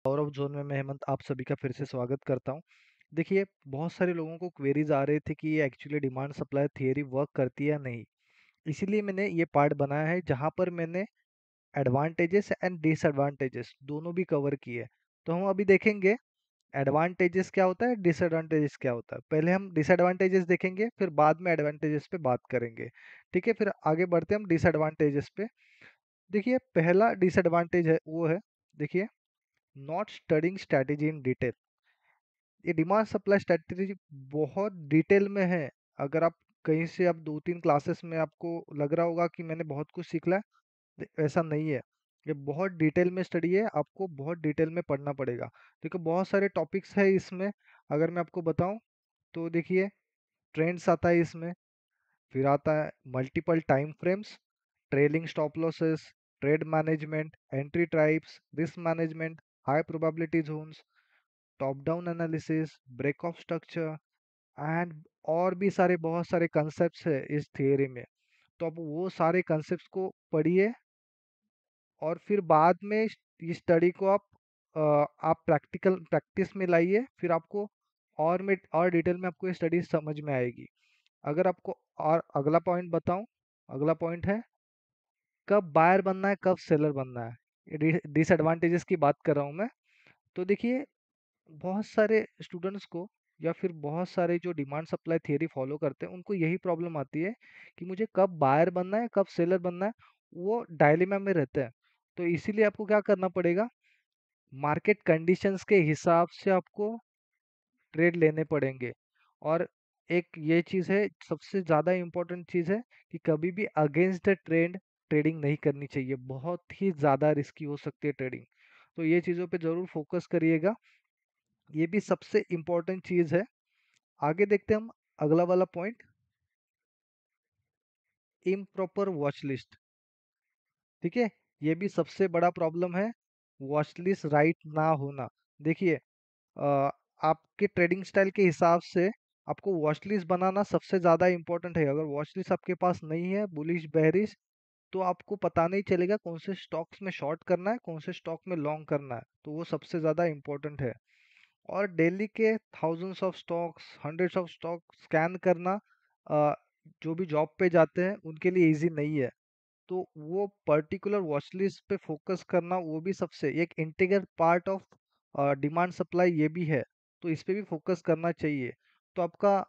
Saurabh zone में मैं हेमंत आप सभी का फिर से स्वागत करता हूँ। देखिए, बहुत सारे लोगों को क्वेरीज आ रहे थे कि ये actually demand supply theory work करती है या नहीं। इसीलिए मैंने ये पार्ट बनाया है जहाँ पर मैंने एडवांटेजेस एंड डिसएडवांटेजेस दोनों भी कवर किए। तो हम अभी देखेंगे एडवांटेजेस क्या होता है, डिसएडवांटेजेस क्या होता है। पहले हम डिसएडवांटेजेस देखेंगे, फिर बाद में एडवांटेजेस पे बात करेंगे। ठीक है, फिर आगे बढ़ते हैं हम डिसएडवांटेजेस पे। देखिए, पहला डिसएडवांटेज है वो है, देखिए, not studying strategy in detail. ये डिमांड सप्लाई स्ट्रैटेजी बहुत डिटेल में है। अगर आप कहीं से आप 2-3 क्लासेस में आपको लग रहा होगा कि मैंने बहुत कुछ सीख लिया, ऐसा नहीं है। ये बहुत डिटेल में स्टडी है, आपको बहुत डिटेल में पढ़ना पड़ेगा। देखो, बहुत सारे टॉपिक्स है इसमें। अगर मैं आपको बताऊं तो देखिए, ट्रेंड्स आता है इसमें, फिर आता है multiple time frames, trailing stop losses, trade management, entry types, risk management, high probability zones, top down analysis, break of structure and और भी सारे बहुत सारे कंसेप्ट्स है इस थियरी में। तो आप वो सारे कंसेप्ट्स को पढ़िए और फिर बाद में इस स्टडी को आप प्रैक्टिस में लाइए, फिर आपको और डिटेल में आपको ये स्टडी समझ में आएगी। अगर आपको और अगला पॉइंट बताऊं, अगला पॉइंट है कब बायर बनना है, कब सेलर बनना है। डिसएडवांटेजेस की बात कर रहा हूं मैं। तो देखिए, बहुत सारे स्टूडेंट्स को या फिर बहुत सारे जो डिमांड सप्लाई थियरी फॉलो करते हैं उनको यही प्रॉब्लम आती है कि मुझे कब बायर बनना है, कब सेलर बनना है। वो डायलेमा में रहते हैं। तो इसीलिए आपको क्या करना पड़ेगा, मार्केट कंडीशंस के हिसाब से आपको ट्रेड लेने पड़ेंगे। और एक ये चीज़ है, सबसे ज़्यादा इम्पोर्टेंट चीज़ है कि कभी भी अगेंस्ट द ट्रेंड ट्रेडिंग नहीं करनी चाहिए। बहुत ही ज़्यादा रिस्की हो सकती है ट्रेडिंग। तो ये चीज़ों पे ज़रूर फोकस करिएगा। ये भी सबसे इम्पोर्टेंट चीज़ है। आगे देखते हैं हम अगला वाला पॉइंट, इम्प्रॉपर वॉच लिस्ट। ठीक है, ये भी सबसे बड़ा प्रॉब्लम है, वॉच लिस्ट राइट ना होना। देखिए, आपके ट्रेडिंग स्टाइल के हिसाब से आपको वॉच लिस्ट बनाना सबसे ज़्यादा इम्पोर्टेंट है। अगर वॉच लिस्ट आपके पास नहीं है, बुलिश बेरिश, तो आपको पता नहीं चलेगा कौन से स्टॉक्स में शॉर्ट करना है, कौन से स्टॉक में लॉन्ग करना है। तो वो सबसे ज़्यादा इम्पोर्टेंट है। और डेली के thousands of stocks, hundreds of stock scan करना अ, जो भी जॉब पे जाते हैं उनके लिए इजी नहीं है। तो वो पर्टिकुलर वॉच लिस्ट पे फोकस करना वो भी सबसे एक integral part of demand supply ये भी है। तो इस पे भी फोकस करना चाहिए। तो आपका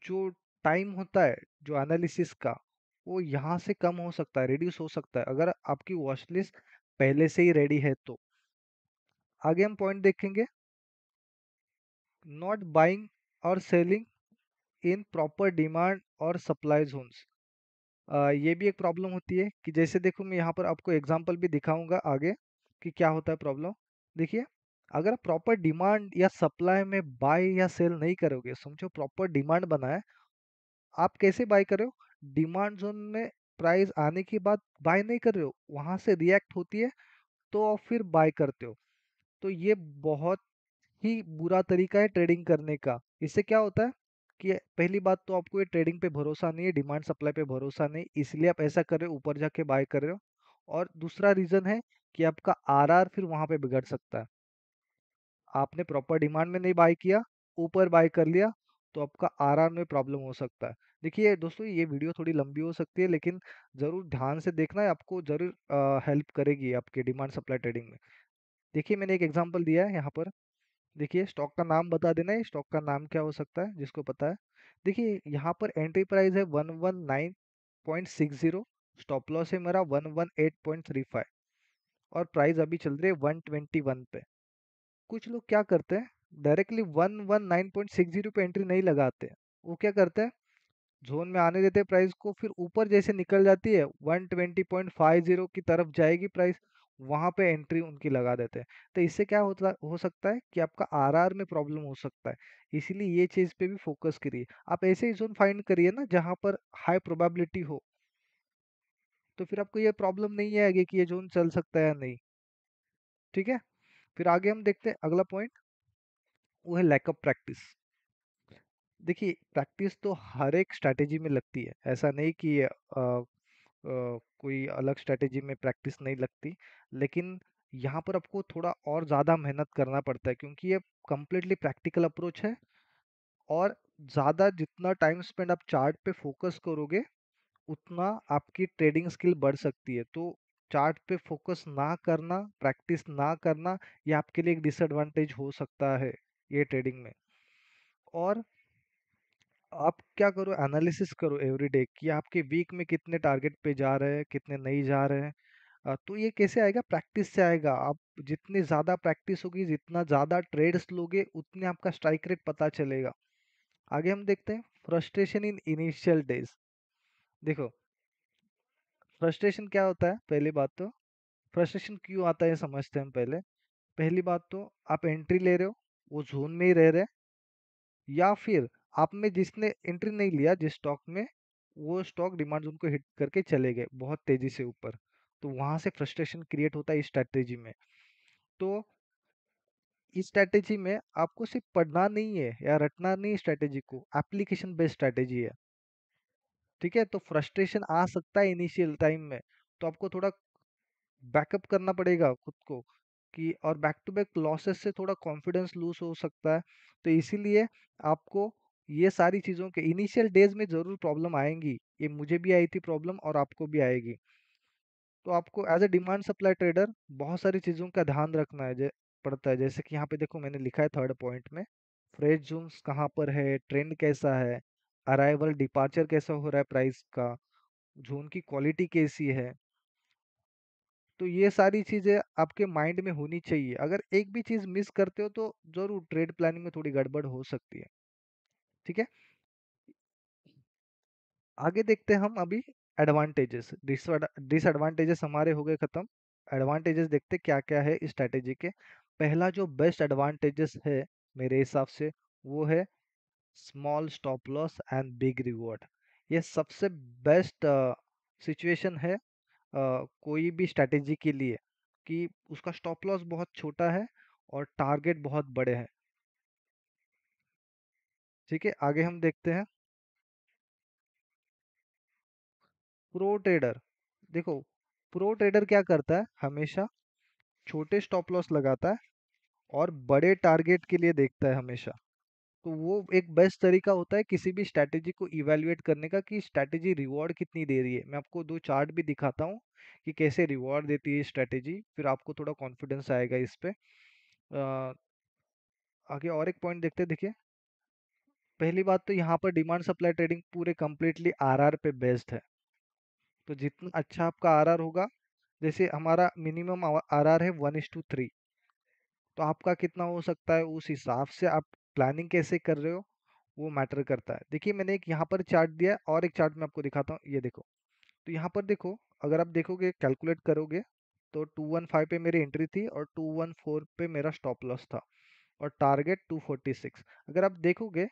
जो टाइम होता है जो एनालिसिस का, वो यहाँ से कम हो सकता है, रिड्यूस हो सकता है, अगर आपकी वॉच लिस्ट पहले से ही रेडी है तो। आगे हम पॉइंट देखेंगे, नॉट बाइंग और सेलिंग इन प्रॉपर डिमांड और सप्लाई जोन्स। ये भी एक प्रॉब्लम होती है कि जैसे देखो, मैं यहाँ पर आपको एग्जांपल भी दिखाऊंगा आगे कि क्या होता है प्रॉब्लम। देखिए, अगर आप प्रॉपर डिमांड या सप्लाई में बाय या सेल नहीं करोगे, समझो प्रॉपर डिमांड बना है, आप कैसे बाय कर रहे हो, डिमांड जोन में प्राइस आने के बाद बाय नहीं कर रहे हो, वहां से रिएक्ट होती है तो आप फिर बाय करते हो। तो ये बहुत ही बुरा तरीका है ट्रेडिंग करने का। इससे क्या होता है कि पहली बात तो आपको ये ट्रेडिंग पे भरोसा नहीं है, डिमांड सप्लाई पे भरोसा नहीं, इसलिए आप ऐसा कर रहे हो, ऊपर जाके बाय कर रहे हो। और दूसरा रीजन है कि आपका आरआर फिर वहां पे बिगड़ सकता है। आपने प्रॉपर डिमांड में नहीं बाय किया, ऊपर बाय कर लिया, तो आपका आरआर में प्रॉब्लम हो सकता है। देखिए दोस्तों, ये वीडियो थोड़ी लंबी हो सकती है, लेकिन जरूर ध्यान से देखना है, आपको जरूर हेल्प करेगी आपके डिमांड सप्लाई ट्रेडिंग में। देखिए, मैंने एक एग्जांपल दिया है यहाँ पर। देखिए, स्टॉक का नाम बता देना है, स्टॉक का नाम क्या हो सकता है जिसको पता है। देखिए, यहाँ पर एंट्री प्राइस है 119.60, स्टॉप लॉस है मेरा 118.35 और प्राइस अभी चल रही है 121 पे। कुछ लोग क्या करते हैं, डायरेक्टली 119.60 पे एंट्री नहीं लगाते। वो क्या करते हैं, जोन में आने देते हैं प्राइस को, फिर ऊपर जैसे निकल जाती है 120.50 की तरफ जाएगी प्राइस, वहां पे एंट्री उनकी लगा देते हैं। तो इससे क्या होता हो सकता है कि आपका आरआर में प्रॉब्लम हो सकता है। इसीलिए ये चीज पे भी फोकस करिए। आप ऐसे ही जोन फाइंड करिए ना जहां पर हाई प्रोबेबिलिटी हो, तो फिर आपको ये प्रॉब्लम नहीं आएगी कि ये जोन चल सकता है या नहीं। ठीक है, फिर आगे हम देखते हैं अगला पॉइंट, वो है लैक ऑफ प्रैक्टिस। देखिए, प्रैक्टिस तो हर एक स्ट्रैटेजी में लगती है, ऐसा नहीं कि कोई अलग स्ट्रैटेजी में प्रैक्टिस नहीं लगती। लेकिन यहाँ पर आपको थोड़ा और ज़्यादा मेहनत करना पड़ता है क्योंकि ये कंप्लीटली प्रैक्टिकल अप्रोच है। और ज़्यादा जितना टाइम स्पेंड आप चार्ट पे फोकस करोगे उतना आपकी ट्रेडिंग स्किल बढ़ सकती है। तो चार्ट पे फोकस ना करना, प्रैक्टिस ना करना, ये आपके लिए एक डिसएडवांटेज हो सकता है ये ट्रेडिंग में। और आप क्या करो, एनालिसिस करो एवरीडे कि आपके वीक में कितने टारगेट पे जा रहे हैं, कितने नहीं जा रहे हैं। तो ये कैसे आएगा? प्रैक्टिस से आएगा। आप जितनी ज़्यादा प्रैक्टिस होगी, जितना ज़्यादा ट्रेड्स लोगे, उतने आपका स्ट्राइक रेट पता चलेगा। आगे हम देखते हैं फ्रस्ट्रेशन इन इनिशियल डेज। देखो, फ्रस्ट्रेशन क्या होता है? पहली बात तो फ्रस्ट्रेशन क्यों आता है ये समझते हैं हम पहले। पहली बात तो आप एंट्री ले रहे हो, वो जोन में ही रह रहे हैं, या फिर आप में जिसने एंट्री नहीं लिया जिस स्टॉक में, वो स्टॉक डिमांड जोन को हिट करके चले गए बहुत तेजी से ऊपर। तो वहां से फ्रस्ट्रेशन क्रिएट होता है इस स्ट्रैटेजी में। तो इस स्ट्रैटेजी में आपको सिर्फ पढ़ना नहीं है या रटना नहीं है, स्ट्रैटेजी को एप्लीकेशन बेस्ड स्ट्रैटेजी है। ठीक है, तो फ्रस्ट्रेशन आ सकता है इनिशियल टाइम में। तो आपको थोड़ा बैकअप करना पड़ेगा खुद को कि, और बैक टू बैक लॉसेस से थोड़ा कॉन्फिडेंस लूज हो सकता है। तो इसीलिए आपको ये सारी चीज़ों के इनिशियल डेज में ज़रूर प्रॉब्लम आएंगी। ये मुझे भी आई थी प्रॉब्लम और आपको भी आएगी। तो आपको as a demand supply trader बहुत सारी चीज़ों का ध्यान रखना है पड़ता है। जैसे कि यहाँ पे देखो मैंने लिखा है थर्ड पॉइंट में, फ्रेश जोन्स कहाँ पर है, ट्रेंड कैसा है, अराइवल डिपार्चर कैसा हो रहा है प्राइस का, जोन की क्वालिटी कैसी है। तो ये सारी चीजें आपके माइंड में होनी चाहिए। अगर एक भी चीज मिस करते हो तो जरूर ट्रेड प्लानिंग में थोड़ी गड़बड़ हो सकती है। ठीक है, आगे देखते हैं हम अभी एडवांटेजेस। डिसएडवांटेजेस हमारे हो गए खत्म। एडवांटेजेस देखते क्या क्या है इस स्ट्रैटेजी के। पहला जो बेस्ट एडवांटेजेस है मेरे हिसाब से, वो है small stop loss and big reward. ये सबसे बेस्ट सिचुएशन है कोई भी स्ट्रैटेजी के लिए, कि उसका स्टॉप लॉस बहुत छोटा है और टारगेट बहुत बड़े हैं। ठीक है, आगे हम देखते हैं प्रो ट्रेडर। देखो, प्रो ट्रेडर क्या करता है, हमेशा छोटे स्टॉप लॉस लगाता है और बड़े टारगेट के लिए देखता है हमेशा। तो वो एक बेस्ट तरीका होता है किसी भी स्ट्रैटेजी को इवैल्यूएट करने का, कि स्ट्रैटेजी रिवॉर्ड कितनी दे रही है। मैं आपको दो चार्ट भी दिखाता हूँ कि कैसे रिवॉर्ड देती है स्ट्रैटेजी, फिर आपको थोड़ा कॉन्फिडेंस आएगा इस पे। आगे और एक पॉइंट देखते हैं। देखिए, पहली बात तो यहाँ पर डिमांड सप्लाई ट्रेडिंग पूरे कंप्लीटली आरआर पे बेस्ड है। तो जितना अच्छा आपका आरआर होगा, जैसे हमारा मिनिमम आरआर है 1:3, तो आपका कितना हो सकता है उस हिसाब से आप प्लानिंग कैसे कर रहे हो वो मैटर करता है। देखिए, मैंने एक यहाँ पर चार्ट दिया है और एक चार्ट मैं आपको दिखाता हूँ, ये देखो। तो यहाँ पर देखो, अगर आप देखोगे कैलकुलेट करोगे तो 215 पे मेरी एंट्री थी और 214 पे मेरा स्टॉप लॉस था, और टारगेट 246। अगर आप देखोगे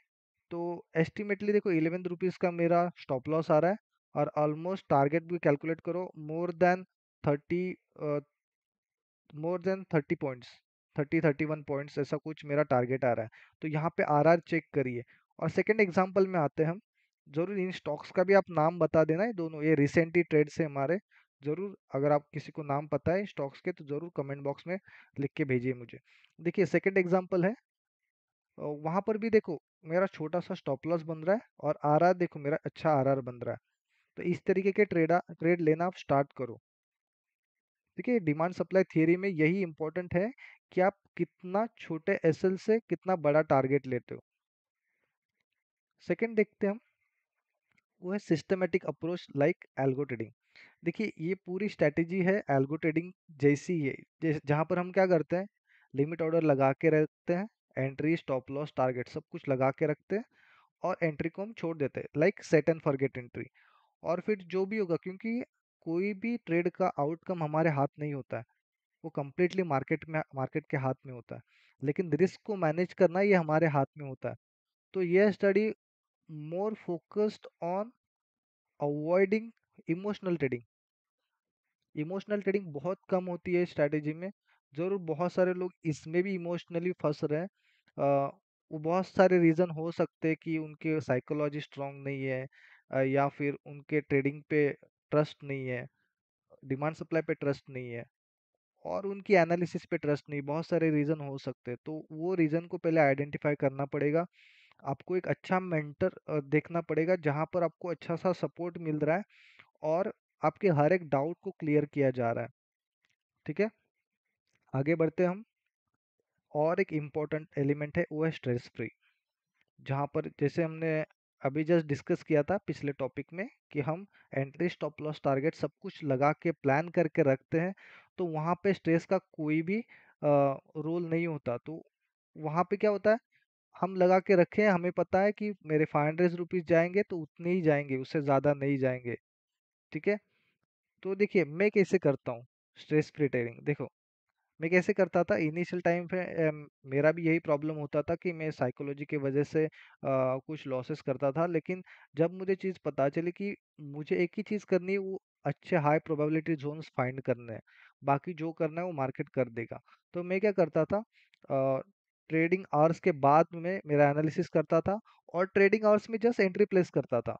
तो एस्टिमेटली देखो 11 रुपीज़ का मेरा स्टॉप लॉस आ रहा है, और ऑलमोस्ट टारगेट भी कैलकुलेट करो, thirty more than 30 points, 31 points ऐसा कुछ मेरा टारगेट आ रहा है। तो यहाँ पे आरआर चेक करिए। और सेकंड एग्जांपल में आते हैं हम। जरूर इन स्टॉक्स का भी आप नाम बता देना, ये दोनों ये रिसेंटली ट्रेड से हमारे। जरूर अगर आप किसी को नाम पता है स्टॉक्स के तो जरूर कमेंट बॉक्स में लिख के भेजिए मुझे। देखिए, सेकंड एग्जांपल है, वहां पर भी देखो मेरा छोटा सा स्टॉप लॉस बन रहा है और आरआर देखो मेरा अच्छा आरआर बन रहा है। तो इस तरीके के ट्रेड लेना आप स्टार्ट करो। देखिए, डिमांड सप्लाई थियरी में यही इंपॉर्टेंट है कि आप कितना छोटे एसएल से कितना बड़ा टारगेट लेते हो। सेकंड देखते हैं हम, वो है systematic approach like algo trading. देखिए, ये पूरी स्ट्रेटेजी है एल्गो ट्रेडिंग जैसी ही है, जहाँ पर हम क्या करते हैं, लिमिट ऑर्डर लगा के रखते हैं, एंट्री स्टॉप लॉस टारगेट सब कुछ लगा के रखते हैं, और एंट्री को हम छोड़ देते हैं, like set and forget entry. और फिर जो भी होगा, क्योंकि कोई भी ट्रेड का आउटकम हमारे हाथ नहीं होता है, वो कम्प्लीटली मार्केट के हाथ में होता है। लेकिन रिस्क को मैनेज करना ये हमारे हाथ में होता है। तो यह study more focused on avoiding emotional trading. Emotional trading बहुत कम होती है स्ट्रैटेजी में। जरूर बहुत सारे लोग इसमें भी इमोशनली फंस रहे हैं। वो बहुत सारे रीज़न हो सकते हैं कि उनके साइकोलॉजी स्ट्रांग नहीं है, या फिर उनके ट्रेडिंग पे ट्रस्ट नहीं है, डिमांड सप्लाई पे ट्रस्ट नहीं है, और उनकी एनालिसिस पे ट्रस्ट नहीं, बहुत सारे रीज़न हो सकते हैं। तो वो रीज़न को पहले आइडेंटिफ़ाई करना पड़ेगा। आपको एक अच्छा मेंटर देखना पड़ेगा जहाँ पर आपको अच्छा-सा सपोर्ट मिल रहा है और आपके हर एक डाउट को क्लियर किया जा रहा है। ठीक है? आगे बढ़ते हैं हम। और एक इम्पोर्टेंट एलिमेंट है वो है स्ट्रेस फ्री। जहाँ पर जैसे हमने अभी जस्ट डिस्कस किया था पिछले टॉपिक में कि हम एंट्री स्टॉप लॉस टारगेट सब कुछ लगा के प्लान करके रखते हैं, तो वहाँ पे स्ट्रेस का कोई भी रोल नहीं होता। तो वहाँ पे क्या होता है, हम लगा के रखे हैं, हमें पता है कि मेरे 500 रुपीज जाएंगे तो उतने ही जाएंगे, उससे ज़्यादा नहीं जाएंगे। ठीक है? तो देखिए मैं कैसे करता हूँ स्ट्रेस फ्री ट्रेडिंग। देखो मैं कैसे करता था इनिशियल टाइम पे, मेरा भी यही प्रॉब्लम होता था कि मैं साइकोलॉजी की वजह से कुछ लॉसेस करता था, लेकिन जब मुझे चीज़ पता चली कि मुझे एक ही चीज़ करनी है, वो अच्छे हाई प्रोबेबिलिटी जोन्स फाइंड करने हैं, बाकी जो करना है वो मार्केट कर देगा। तो मैं क्या करता था, ट्रेडिंग आवर्स के बाद में मेरा एनालिसिस करता था और ट्रेडिंग आवर्स में जस्ट एंट्री प्लेस करता था।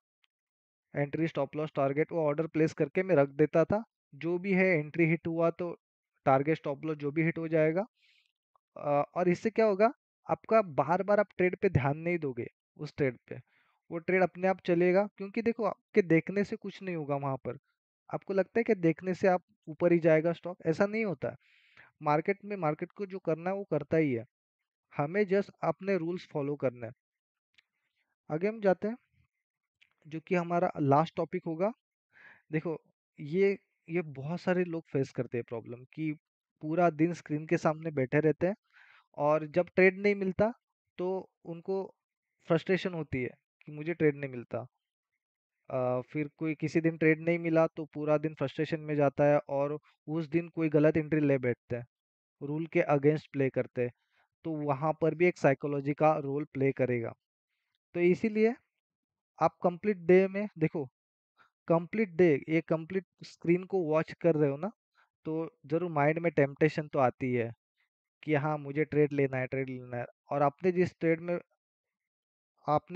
एंट्री स्टॉप लॉस टारगेट वो ऑर्डर प्लेस करके मैं रख देता था। जो भी है एंट्री हिट हुआ तो टारगेट स्टॉप लॉस जो भी हिट हो जाएगा। और इससे क्या होगा, आपका बार बार आप ट्रेड पे ध्यान नहीं दोगे, उस ट्रेड पे वो ट्रेड अपने आप चलेगा, क्योंकि देखो आपके देखने से कुछ नहीं होगा वहां पर। आपको लगता है कि देखने से आप ऊपर ही जाएगा स्टॉक, ऐसा नहीं होता है। मार्केट में मार्केट को जो करना है वो करता ही है, हमें जस्ट अपने रूल्स फॉलो करना है। आगे हम जाते हैं, जो कि हमारा लास्ट टॉपिक होगा। देखो ये ये बहुत सारे लोग फेस करते हैं प्रॉब्लम कि पूरा दिन स्क्रीन के सामने बैठे रहते हैं और जब ट्रेड नहीं मिलता तो उनको फ्रस्ट्रेशन होती है कि मुझे ट्रेड नहीं मिलता। फिर कोई किसी दिन ट्रेड नहीं मिला तो पूरा दिन फ्रस्ट्रेशन में जाता है और उस दिन कोई गलत एंट्री ले बैठते हैं, रूल के अगेंस्ट प्ले करते हैं। तो वहां पर भी एक साइकोलॉजी का रोल प्ले करेगा। तो इसीलिए आप कंप्लीट डे में देखो, कंप्लीट डे ये कंप्लीट स्क्रीन को वॉच कर रहे हो ना, तो जरूर माइंड में टेम्पटेशन तो आती है कि हाँ मुझे ट्रेड लेना है, ट्रेड लेना है। और आपने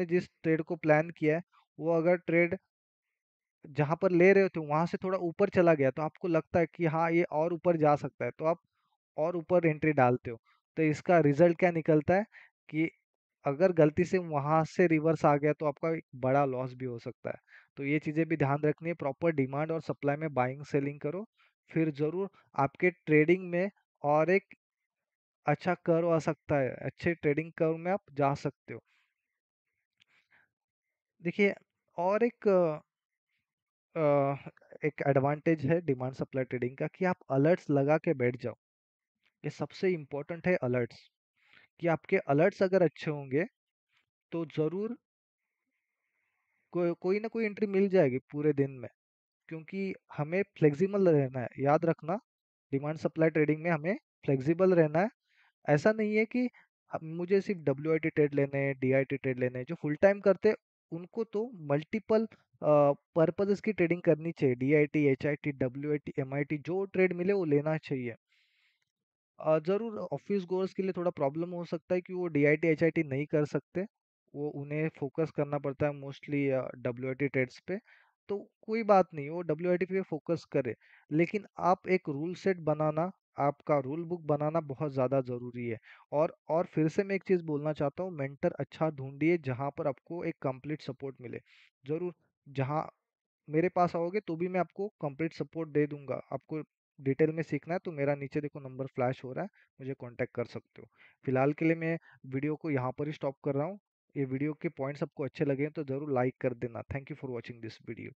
जिस ट्रेड को प्लान किया है, वो अगर ट्रेड जहां पर ले रहे थे वहां से थोड़ा ऊपर चला गया तो आपको लगता है कि हाँ ये और ऊपर जा सकता है, तो आप और ऊपर एंट्री डालते हो। तो इसका रिजल्ट क्या निकलता है कि अगर गलती से वहां से रिवर्स आ गया तो आपका एक बड़ा लॉस भी हो सकता है। तो ये चीजें भी ध्यान रखनी है, प्रॉपर डिमांड और सप्लाई में बाइंग सेलिंग करो, फिर जरूर आपके ट्रेडिंग में और एक अच्छा कर्व आ सकता है, अच्छे ट्रेडिंग कर्व में आप जा सकते हो। देखिए और अ, एक एडवांटेज है डिमांड सप्लाई ट्रेडिंग का कि आप अलर्ट्स लगा के बैठ जाओ। ये सबसे इम्पोर्टेंट है अलर्ट्स, कि आपके अलर्ट्स अगर अच्छे होंगे तो जरूर कोई ना कोई एंट्री मिल जाएगी पूरे दिन में। क्योंकि हमें फ्लेक्सिबल रहना है, याद रखना, डिमांड सप्लाई ट्रेडिंग में हमें फ्लेक्सिबल रहना है। ऐसा नहीं है कि अब मुझे सिर्फ डब्ल्यू आई टी ट्रेड लेने हैं, डी आई टी ट्रेड लेने हैं। जो फुल टाइम करते हैं उनको तो मल्टीपल पर्पजेस की ट्रेडिंग करनी चाहिए, D I T, H I T, W I T, M I T, जो ट्रेड मिले वो लेना चाहिए। ज़रूर ऑफिस गोअर्स के लिए थोड़ा प्रॉब्लम हो सकता है कि वो डीआईटी एचआईटी नहीं कर सकते, वो उन्हें फोकस करना पड़ता है मोस्टली डब्ल्यूआईटी ट्रेड्स पे। तो कोई बात नहीं, वो डब्ल्यूआईटी पे फोकस करे, लेकिन आप एक रूल सेट बनाना, आपका रूल बुक बनाना बहुत ज़्यादा ज़रूरी है। और फिर से मैं एक चीज़ बोलना चाहता हूँ, मेंटर अच्छा ढूंढिए जहाँ पर आपको एक कंप्लीट सपोर्ट मिले। ज़रूर, जहाँ मेरे पास आओगे तो भी मैं आपको कंप्लीट सपोर्ट दे दूंगा। आपको डिटेल में सीखना है तो मेरा नीचे देखो नंबर फ्लैश हो रहा है, मुझे कांटेक्ट कर सकते हो। फिलहाल के लिए मैं वीडियो को यहाँ पर ही स्टॉप कर रहा हूँ। ये वीडियो के पॉइंट्स आपको अच्छे लगे हैं तो ज़रूर लाइक कर देना। Thank you for watching this video.